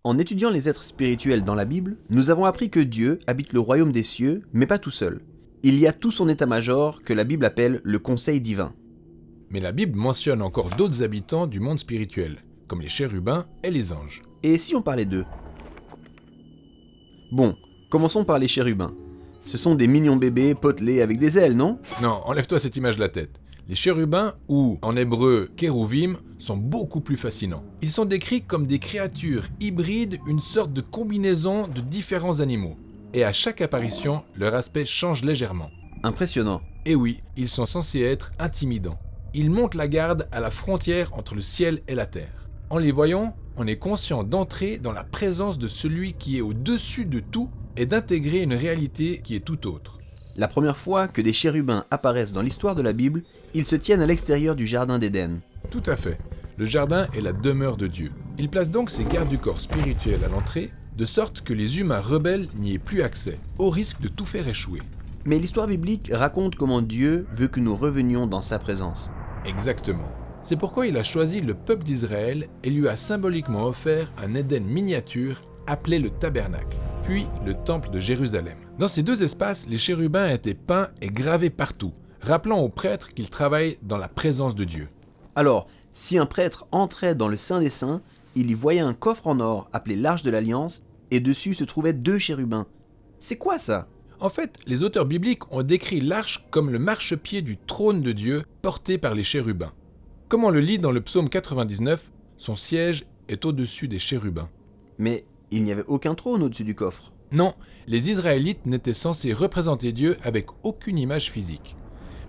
En étudiant les êtres spirituels dans la Bible, nous avons appris que Dieu habite le royaume des cieux, mais pas tout seul. Il y a tout son état-major que la Bible appelle le conseil divin. Mais la Bible mentionne encore d'autres habitants du monde spirituel, comme les chérubins et les anges. Et si on parlait d'eux? Bon, commençons par les chérubins. Ce sont des mignons bébés potelés avec des ailes, non? Non, enlève-toi cette image de la tête. Les chérubins, ou en hébreu kérouvim, sont beaucoup plus fascinants. Ils sont décrits comme des créatures hybrides, une sorte de combinaison de différents animaux. Et à chaque apparition, leur aspect change légèrement. Impressionnant. Et oui, ils sont censés être intimidants. Ils montent la garde à la frontière entre le ciel et la terre. En les voyant, on est conscient d'entrer dans la présence de celui qui est au-dessus de tout et d'intégrer une réalité qui est tout autre. La première fois que des chérubins apparaissent dans l'histoire de la Bible, ils se tiennent à l'extérieur du jardin d'Éden. Tout à fait. Le jardin est la demeure de Dieu. Il place donc ses gardes du corps spirituels à l'entrée, de sorte que les humains rebelles n'y aient plus accès, au risque de tout faire échouer. Mais l'histoire biblique raconte comment Dieu veut que nous revenions dans sa présence. Exactement. C'est pourquoi il a choisi le peuple d'Israël et lui a symboliquement offert un Éden miniature appelé le tabernacle, puis le temple de Jérusalem. Dans ces deux espaces, les chérubins étaient peints et gravés partout, rappelant aux prêtres qu'ils travaillent dans la présence de Dieu. Alors, si un prêtre entrait dans le Saint des Saints, il y voyait un coffre en or appelé l'Arche de l'Alliance, et dessus se trouvaient 2 chérubins. C'est quoi ça? En fait, les auteurs bibliques ont décrit l'arche comme le marchepied du trône de Dieu porté par les chérubins. Comme on le lit dans le psaume 99, son siège est au-dessus des chérubins. Mais il n'y avait aucun trône au-dessus du coffre. Non, les Israélites n'étaient censés représenter Dieu avec aucune image physique.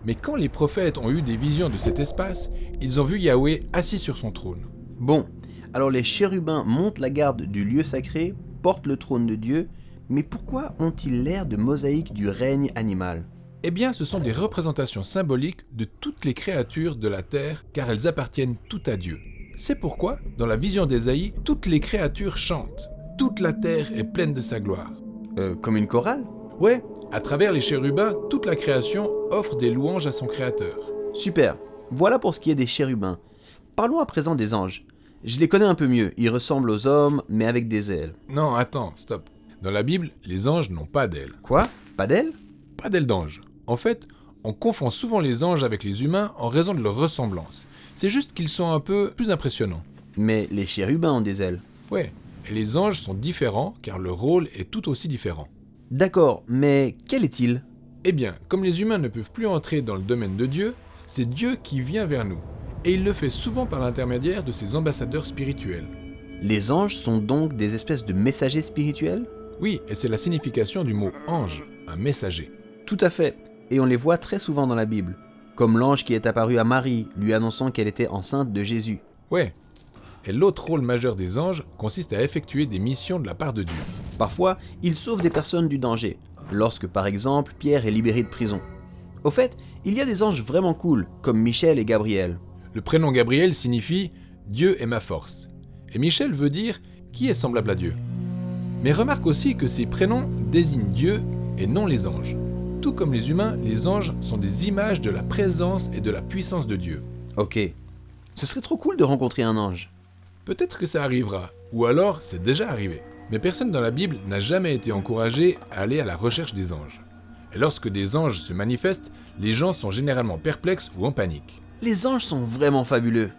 Mais quand les prophètes ont eu des visions de cet espace, ils ont vu Yahweh assis sur son trône. Bon, alors les chérubins montent la garde du lieu sacré, portent le trône de Dieu, mais pourquoi ont-ils l'air de mosaïques du règne animal? Eh bien, ce sont des représentations symboliques de toutes les créatures de la terre, car elles appartiennent toutes à Dieu. C'est pourquoi, dans la vision d'Ésaïe, toutes les créatures chantent. Toute la terre est pleine de sa gloire. Comme une chorale? Ouais, à travers les chérubins, toute la création offre des louanges à son créateur. Super, voilà pour ce qui est des chérubins. Parlons à présent des anges. Je les connais un peu mieux, ils ressemblent aux hommes, mais avec des ailes. Non, attends, stop. Dans la Bible, les anges n'ont pas d'ailes. Quoi? Pas d'ailes? Pas d'ailes d'ange. En fait, on confond souvent les anges avec les humains en raison de leur ressemblance. C'est juste qu'ils sont un peu plus impressionnants. Mais les chérubins ont des ailes. Ouais, et les anges sont différents car leur rôle est tout aussi différent. D'accord, mais quel est-il? Eh bien, comme les humains ne peuvent plus entrer dans le domaine de Dieu, c'est Dieu qui vient vers nous. Et il le fait souvent par l'intermédiaire de ses ambassadeurs spirituels. Les anges sont donc des espèces de messagers spirituels? Oui, et c'est la signification du mot ange, un messager. Tout à fait, et on les voit très souvent dans la Bible, comme l'ange qui est apparu à Marie, lui annonçant qu'elle était enceinte de Jésus. Ouais. Et l'autre rôle majeur des anges consiste à effectuer des missions de la part de Dieu. Parfois, ils sauvent des personnes du danger, lorsque par exemple Pierre est libéré de prison. Au fait, il y a des anges vraiment cool, comme Michel et Gabriel. Le prénom Gabriel signifie « Dieu est ma force ». Et Michel veut dire « qui est semblable à Dieu ». Mais remarque aussi que ces prénoms désignent Dieu et non les anges. Tout comme les humains, les anges sont des images de la présence et de la puissance de Dieu. Ok. Ce serait trop cool de rencontrer un ange. Peut-être que ça arrivera, ou alors c'est déjà arrivé. Mais personne dans la Bible n'a jamais été encouragé à aller à la recherche des anges. Et lorsque des anges se manifestent, les gens sont généralement perplexes ou en panique. Les anges sont vraiment fabuleux.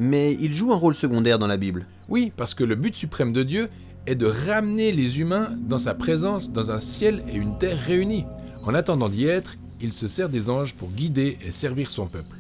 Mais ils jouent un rôle secondaire dans la Bible. Oui, parce que le but suprême de Dieu est de ramener les humains dans sa présence, dans un ciel et une terre réunis. En attendant d'y être, il se sert des anges pour guider et servir son peuple.